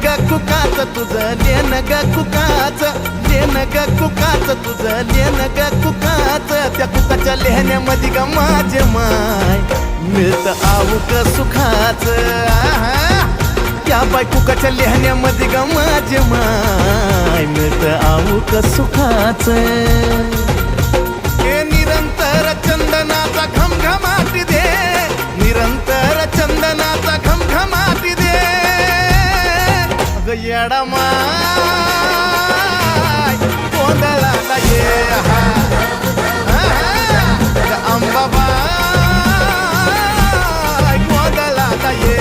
ग कुकाच तुझं लेन ग कुकाच लेन ग कुकाच तुझं लेन ग कुकाच त्या कुकाच्या लेहण्यामध्ये ग माझे माय मिळतं आऊक सुखाच त्या बाय कुकाच्या लेहण्यामध्ये ग माझे माय मिळतं आऊक सुखाच हे निरंतर चंदनाचा घमघमाटी दे निरंतर चंदनाचा घमघमाटी दे अगं येडा माय गोंधळाला ये अंबाबाई गोंधळाला ये